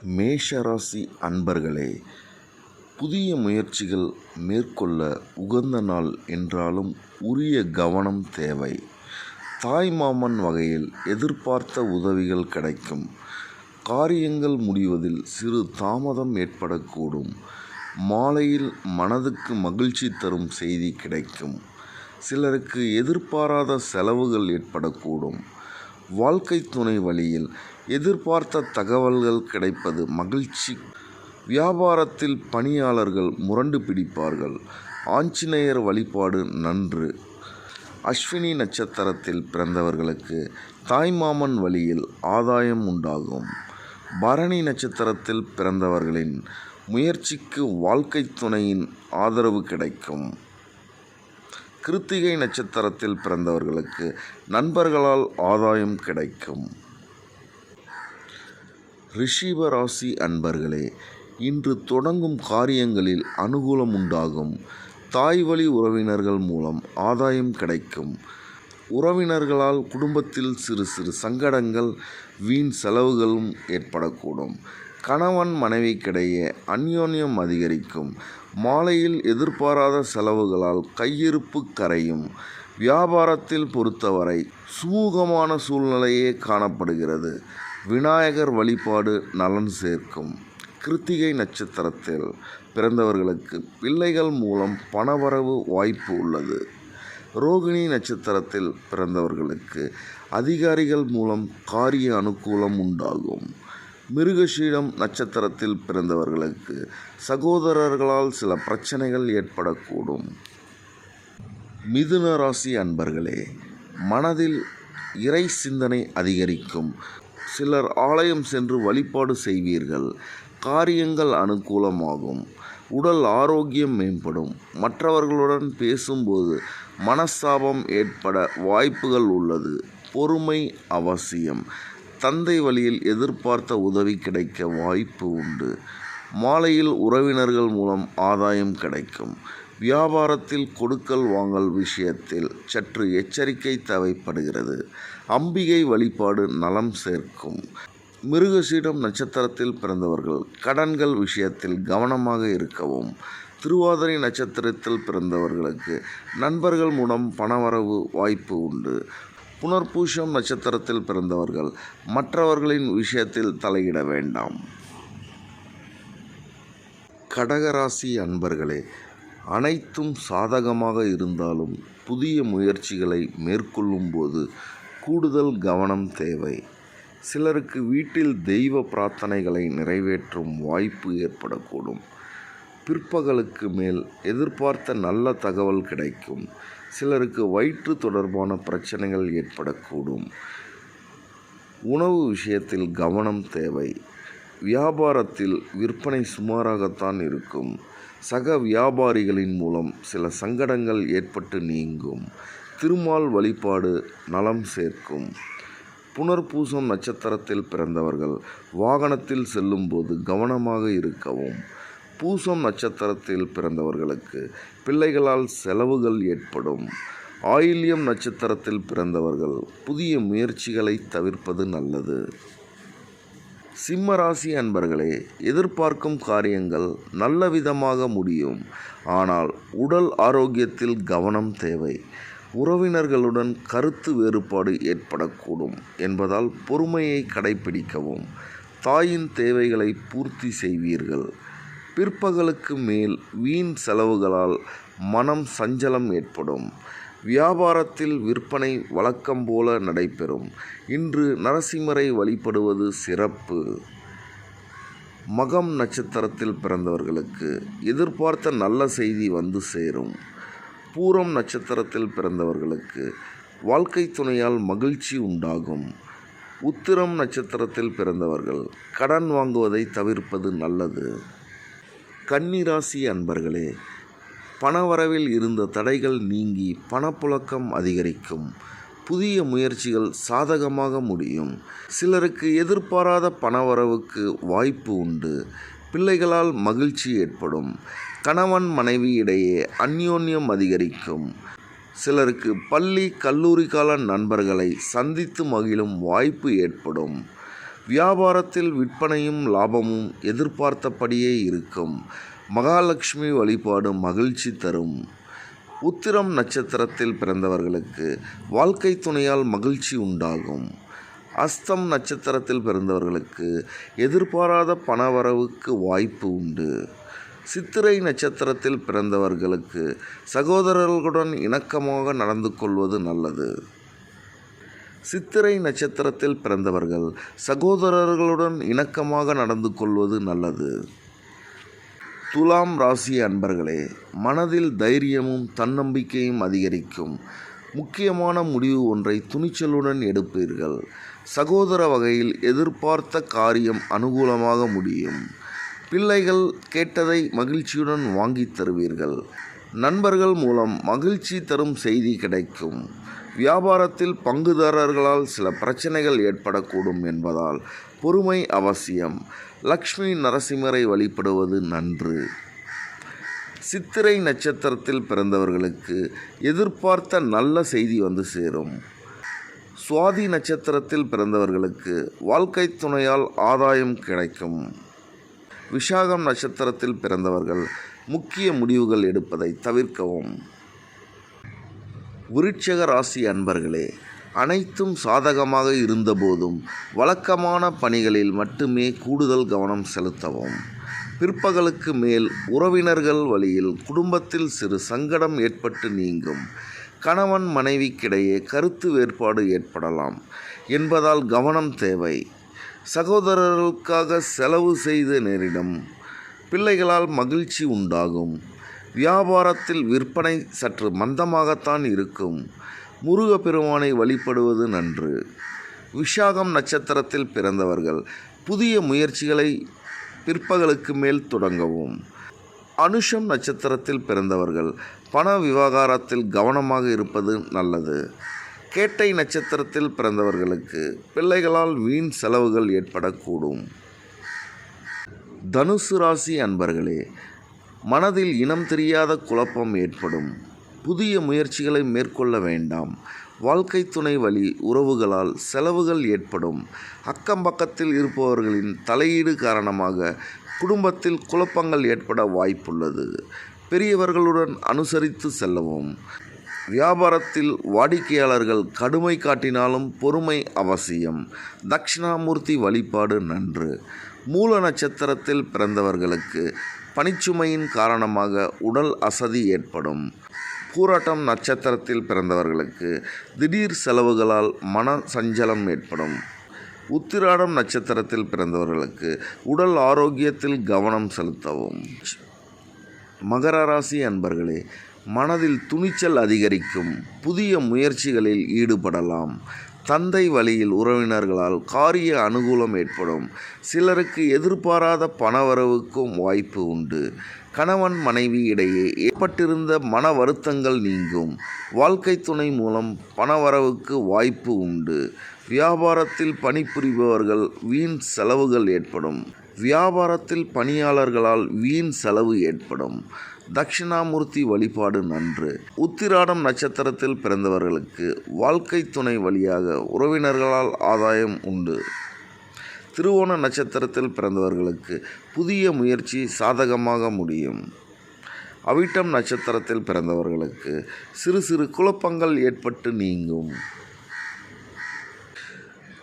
மேஷராசி அன்பர்களே, புதிய முயற்சிகள் மேற்கொள்ள உகந்த நாள் என்றாலும் உரிய கவனம் தேவை. தாய்மாமன் வகையில் எதிர்பார்த்த உதவிகள் கிடைக்கும். காரியங்கள் முடிவதில் சிறு தாமதம் ஏற்படக்கூடும். மாலையில் மனதுக்கு மகிழ்ச்சி தரும் செய்தி கிடைக்கும். சிலருக்கு எதிர்பாராத செலவுகள் ஏற்படக்கூடும். வாழ்க்கை துணை வழியில் எதிர்பார்த்த தகவல்கள் கிடைப்பது மகிழ்ச்சி. வியாபாரத்தில் பணியாளர்கள் முரண்டு பிடிப்பார்கள். ஆஞ்சநேயர் வழிபாடு நன்று. அஸ்வினி நட்சத்திரத்தில் பிறந்தவர்களுக்கு தாய்மாமன் வழியில் ஆதாயம் உண்டாகும். பரணி நட்சத்திரத்தில் பிறந்தவர்களின் முயற்சிக்கு வாழ்க்கை துணையின் ஆதரவு கிடைக்கும். கிருத்திகை நட்சத்திரத்தில் பிறந்தவர்களுக்கு நண்பர்களால் ஆதாயம் கிடைக்கும். ரிஷப ராசி அன்பர்களே, இன்று தொடங்கும் காரியங்களில் அனுகூலம் உண்டாகும். தாய் வழி உறவினர்கள் மூலம் ஆதாயம் கிடைக்கும். உறவினர்களால் குடும்பத்தில் சிறு சிறு சங்கடங்கள், வீண் செலவுகளும் ஏற்படக்கூடும். கணவன் மனைவிக்கிடையே அந்யோன்யம் அதிகரிக்கும். மாலையில் எதிர்பாராத செலவுகளால் கையிருப்பு கரையும். வியாபாரத்தில் பொறுத்தவரை சுமூகமான சூழ்நிலையே காணப்படுகிறது. விநாயகர் வழிபாடு நலன் சேர்க்கும். கிருத்திகை நட்சத்திரத்தில் பிறந்தவர்களுக்கு பிள்ளைகள் மூலம் பணவரவு வாய்ப்பு உள்ளது. ரோகிணி நட்சத்திரத்தில் பிறந்தவர்களுக்கு அதிகாரிகள் மூலம் காரிய அனுகூலம் உண்டாகும். மிருகஷீடம் நட்சத்திரத்தில் பிறந்தவர்களுக்கு சகோதரர்களால் சில பிரச்சனைகள் ஏற்படக்கூடும். மிதுன ராசி அன்பர்களே, மனதில் இறை சிந்தனை அதிகரிக்கும். சிலர் ஆலயம் சென்று வழிபாடு செய்வீர்கள். காரியங்கள் அனுகூலமாகும். உடல் ஆரோக்கியம் மேம்படும். மற்றவர்களுடன் பேசும்போது மனஸ்தாபம் ஏற்பட வாய்ப்புகள் உள்ளது. பொறுமை அவசியம். தந்தை வழியில் எதிர்பார்த்த உதவி கிடைக்க வாய்ப்பு உண்டு. மாலையில் உறவினர்கள் மூலம் ஆதாயம் கிடைக்கும். வியாபாரத்தில் கொடுக்கல் வாங்கல் விஷயத்தில் சற்று எச்சரிக்கை தேவைப்படுகிறது. அம்பிகை வழிபாடு நலம் சேர்க்கும். மிருகசீடம் நட்சத்திரத்தில் பிறந்தவர்கள் கடன்கள் விஷயத்தில் கவனமாக இருக்கவும். திருவாதிரை நட்சத்திரத்தில் பிறந்தவர்களுக்கு நண்பர்கள் மூலம் பணவரவு வாய்ப்பு உண்டு. புனர்பூசம் நட்சத்திரத்தில் பிறந்தவர்கள் மற்றவர்களின் விஷயத்தில் தலையிட வேண்டாம். கடகராசி அன்பர்களே, அனைத்தும் சாதகமாக இருந்தாலும் புதிய முயற்சிகளை மேற்கொள்ளும் போது கூடுதல் கவனம் தேவை. சிலருக்கு வீட்டில் தெய்வ பிரார்த்தனைகளை நிறைவேற்றும் வாய்ப்பு ஏற்படக்கூடும். பிற்பகலுக்கு மேல் எதிர்பார்த்த நல்ல தகவல் கிடைக்கும். சிலருக்கு வயிற்று தொடர்பான பிரச்சனைகள் ஏற்படக்கூடும். உணவு விஷயத்தில் கவனம் தேவை. வியாபாரத்தில் விற்பனை சுமாராகத்தான் இருக்கும். சக வியாபாரிகளின் மூலம் சில சங்கடங்கள் ஏற்பட்டு நீங்கும். திருமால் வழிபாடு நலம் சேர்க்கும். புனர்பூசம் நட்சத்திரத்தில் பிறந்தவர்கள் வாகனத்தில் செல்லும்போது கவனமாக இருக்கவும். பூசம் நட்சத்திரத்தில் பிறந்தவர்களுக்கு பிள்ளைகளால் செலவுகள் ஏற்படும். ஆயில்யம் நட்சத்திரத்தில் பிறந்தவர்கள் புதிய முயற்சிகளை தவிர்ப்பது நல்லது. சிம்ம ராசி அன்பர்களே, எதிர்பார்க்கும் காரியங்கள் நல்ல விதமாக முடியும். ஆனால் உடல் ஆரோக்கியத்தில் கவனம் தேவை. உறவினர்களுடன் கருத்து வேறுபாடு ஏற்படக்கூடும் என்பதால் பொறுமையை கடைபிடிக்கவும். தாயின் தேவைகளை பூர்த்தி செய்வீர்கள். பிற்பகலுக்கு மேல் வீண் செலவுகளால் மனம் சஞ்சலம் ஏற்படும். வியாபாரத்தில் விற்பனை வழக்கம் போல நடைபெறும். இன்று நரசிம்மரை வழிபடுவது சிறப்பு. மகம் நட்சத்திரத்தில் பிறந்தவர்களுக்கு எதிர்பார்த்த நல்ல செய்தி வந்து சேரும். பூரம் நட்சத்திரத்தில் பிறந்தவர்களுக்கு வாழ்க்கை துணையால் மகிழ்ச்சி உண்டாகும். உத்திரம் நட்சத்திரத்தில் பிறந்தவர்கள் கடன் வாங்குவதை தவிர்ப்பது நல்லது. கன்னிராசி அன்பர்களே, பணவரவில் இருந்த தடைகள் நீங்கி பணப்புழக்கம் அதிகரிக்கும். புதிய முயற்சிகள் சாதகமாக முடியும். சிலருக்கு எதிர்பாராத பணவரவுக்கு வாய்ப்பு உண்டு. பிள்ளைகளால் மகிழ்ச்சி ஏற்படும். கணவன் மனைவி இடையே அந்யோன்யம் அதிகரிக்கும். சிலருக்கு பள்ளி கல்லூரி கால நண்பர்களை சந்தித்து மகிழும் வாய்ப்பு ஏற்படும். வியாபாரத்தில் விற்பனையும் லாபமும் எதிர்பார்த்தபடியே இருக்கும். மகாலட்சுமி வழிபாடு மகிழ்ச்சி தரும். உத்திரம் நட்சத்திரத்தில் பிறந்தவர்களுக்கு வாழ்க்கை துணையால் மகிழ்ச்சி உண்டாகும். அஸ்தம் நட்சத்திரத்தில் பிறந்தவர்களுக்கு எதிர்பாராத பணவரவுக்கு வாய்ப்பு உண்டு. சித்திரை நட்சத்திரத்தில் பிறந்தவர்களுக்கு சகோதரர்களுடன் இணக்கமாக நடந்து கொள்வது நல்லது. சித்திரை நட்சத்திரத்தில் பிறந்தவர்கள் சகோதரர்களுடன் இணக்கமாக நடந்து கொள்வது நல்லது. துலாம் ராசி அன்பர்களே, மனதில் தைரியமும் தன்னம்பிக்கையும் அதிகரிக்கும். முக்கியமான முடிவு ஒன்றை துணிச்சலுடன் எடுப்பீர்கள். சகோதர வகையில் எதிர்பார்த்த காரியம் அனுகூலமாக முடியும். பிள்ளைகள் கேட்டதை மகிழ்ச்சியுடன் வாங்கி தருவீர்கள். நண்பர்கள் மூலம் மகிழ்ச்சி தரும் செய்தி கிடைக்கும். வியாபாரத்தில் பங்குதாரர்களால் சில பிரச்சனைகள் ஏற்படக்கூடும் என்பதால் பொறுமை அவசியம். லக்ஷ்மி நரசிம்மரை வழிபடுவது நன்று. சித்திரை நட்சத்திரத்தில் பிறந்தவர்களுக்கு எதிர்பார்த்த நல்ல செய்தி வந்து சேரும். சுவாதி நட்சத்திரத்தில் பிறந்தவர்களுக்கு வாழ்க்கை துணையால் ஆதாயம் கிடைக்கும். விஷாகம் நட்சத்திரத்தில் பிறந்தவர்கள் முக்கிய முடிவுகள் எடுப்பதை தவிர்க்கவும். விருச்சிக ராசி அன்பர்களே, அனைத்தும் சாதகமாக இருந்தபோதும் வழக்கமான பணிகளில் மட்டுமே கூடுதல் கவனம் செலுத்தவும். பிற்பகலுக்கு மேல் உறவினர்கள் வழியில் குடும்பத்தில் சிறு சங்கடம் ஏற்பட்டு நீங்கும். கணவன் மனைவிக்கிடையே கருத்து வேறுபாடு ஏற்படலாம் என்பதால் கவனம் தேவை. சகோதரர்களுக்காக செலவு செய்த நேரிடும். பிள்ளைகளால் மகிழ்ச்சி உண்டாகும். வியாபாரத்தில் விற்பனை சற்று மந்தமாகத்தான் இருக்கும். முருகப்பெருமானை வழிபடுவது நன்று. விஷாகம் நட்சத்திரத்தில் பிறந்தவர்கள் புதிய முயற்சிகளை பிற்பகலுக்கு மேல் தொடங்கவும். அனுஷம் நட்சத்திரத்தில் பிறந்தவர்கள் பண விவகாரத்தில் கவனமாக இருப்பது நல்லது. கேட்டை நட்சத்திரத்தில் பிறந்தவர்களுக்கு பிள்ளைகளால் வீண் செலவுகள் ஏற்படக்கூடும். தனுசு ராசி அன்பர்களே, மனதில் இனம் தெரியாத குழப்பம் ஏற்படும். புதிய முயற்சிகளை மேற்கொள்ள வேண்டாம். வாழ்க்கை துணை வழி உறவுகளால் செலவுகள் ஏற்படும். அக்கம் பக்கத்தில் இருப்பவர்களின் தலையீடு காரணமாக குடும்பத்தில் குழப்பங்கள் ஏற்பட வாய்ப்புள்ளது. பெரியவர்களுடன் அனுசரித்து செல்லவும். வியாபாரத்தில் வாடிக்கையாளர்கள் கடுமை காட்டினாலும் பொறுமை அவசியம். தட்சிணாமூர்த்தி வழிபாடு நன்று. மூல நட்சத்திரத்தில் பிறந்தவர்களுக்கு பணிச்சுமையின் காரணமாக உடல் அசதி ஏற்படும். பூராட்டம் நட்சத்திரத்தில் பிறந்தவர்களுக்கு திடீர் செலவுகளால் மன சஞ்சலம் ஏற்படும். உத்திராடம் நட்சத்திரத்தில் பிறந்தவர்களுக்கு உடல் ஆரோக்கியத்தில் கவனம் செலுத்தவும். மகர ராசி அன்பர்களே, மனதில் துணிச்சல் அதிகரிக்கும். புதிய முயற்சிகளில் ஈடுபடலாம். தந்தை வழியில் உறவினர்களால் காரிய அனுகூலம் ஏற்படும். சிலருக்கு எதிர்பாராத பணவரவுக்கும் வாய்ப்பு உண்டு. கணவன் மனைவி இடையே ஏற்பட்டிருந்த மன வருத்தங்கள் நீங்கும். வாழ்க்கை துணை மூலம் பணவரவுக்கு வாய்ப்பு உண்டு. வியாபாரத்தில் பணிபுரிபவர்கள் வீண் செலவுகள் ஏற்படும். வியாபாரத்தில் பணியாளர்களால் வீண் செலவு ஏற்படும். தட்சிணாமூர்த்தி வழிபாடு நன்று. உத்திராடம் நட்சத்திரத்தில் பிறந்தவர்களுக்கு வாழ்க்கை துணை வழியாக உறவினர்களால் ஆதாயம் உண்டு. திருவோண நட்சத்திரத்தில் பிறந்தவர்களுக்கு புதிய முயற்சி சாதகமாக முடியும். அவிட்டம் நட்சத்திரத்தில் பிறந்தவர்களுக்கு சிறு சிறு குழப்பங்கள் ஏற்பட்டு நீங்கும்.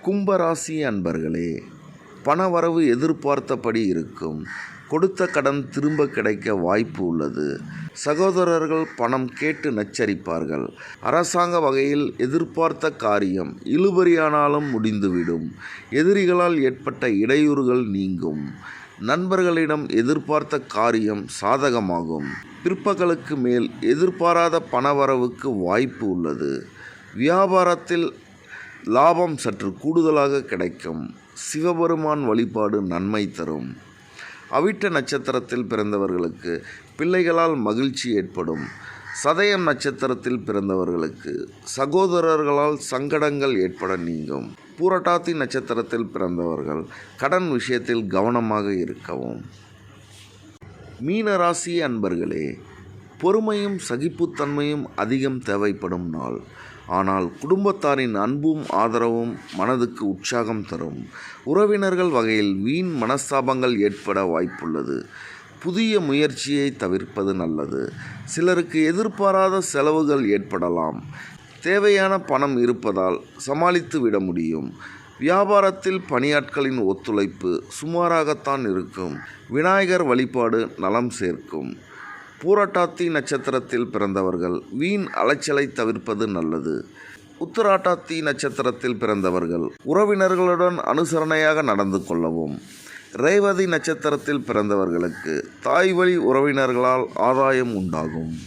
கும்பராசி அன்பர்களே, பணவரவு எதிர்பார்த்தபடி இருக்கும். கொடுத்த கடன் திரும்ப கிடைக்க வாய்ப்பு உள்ளது. சகோதரர்கள் பணம் கேட்டு நச்சரிப்பார்கள். அரசாங்க வகையில் எதிர்பார்த்த காரியம் இழுபறியானாலும் முடிந்துவிடும். எதிரிகளால் ஏற்பட்ட இடையூறுகள் நீங்கும். நண்பர்களிடம் எதிர்பார்த்த காரியம் சாதகமாகும். பிற்பகலுக்கு மேல் எதிர்பாராத பணவரவுக்கு வாய்ப்பு உள்ளது. வியாபாரத்தில் லாபம் சற்று கூடுதலாக கிடைக்கும். சிவபெருமான் வழிபாடு நன்மை தரும். அவிட்ட நட்சத்திரத்தில் பிறந்தவர்களுக்கு பிள்ளைகளால் மகிழ்ச்சி ஏற்படும். சதயம் நட்சத்திரத்தில் பிறந்தவர்களுக்கு சகோதரர்களால் சங்கடங்கள் ஏற்பட நீங்கும். பூரட்டாதி நட்சத்திரத்தில் பிறந்தவர்கள் கடன் விஷயத்தில் கவனமாக இருக்கவும். மீனராசி அன்பர்களே, பொறுமையும் சகிப்புத்தன்மையும் அதிகம் தேவைப்படும் நாள். ஆனால் குடும்பத்தாரின் அன்பும் ஆதரவும் மனதுக்கு உற்சாகம் தரும். உறவினர்கள் வகையில் வீண் மனஸ்தாபங்கள் ஏற்பட வாய்ப்புள்ளது. புதிய முயற்சியை தவிர்ப்பது நல்லது. சிலருக்கு எதிர்பாராத செலவுகள் ஏற்படலாம். தேவையான பணம் இருப்பதால் சமாளித்து விட முடியும். வியாபாரத்தில் பணியாட்களின் ஒத்துழைப்பு சுமாராகத்தான் இருக்கும். விநாயகர் வழிபாடு நலம் சேர்க்கும். பூரட்டாதி நட்சத்திரத்தில் பிறந்தவர்கள் வீண் அலைச்சலை தவிர்ப்பது நல்லது. உத்திராட்டாதி நட்சத்திரத்தில் பிறந்தவர்கள் உறவினர்களுடன் அனுசரணையாக நடந்து கொள்ளவும். ரேவதி நட்சத்திரத்தில் பிறந்தவர்களுக்கு தாய் வழி உறவினர்களால் ஆதாயம் உண்டாகும்.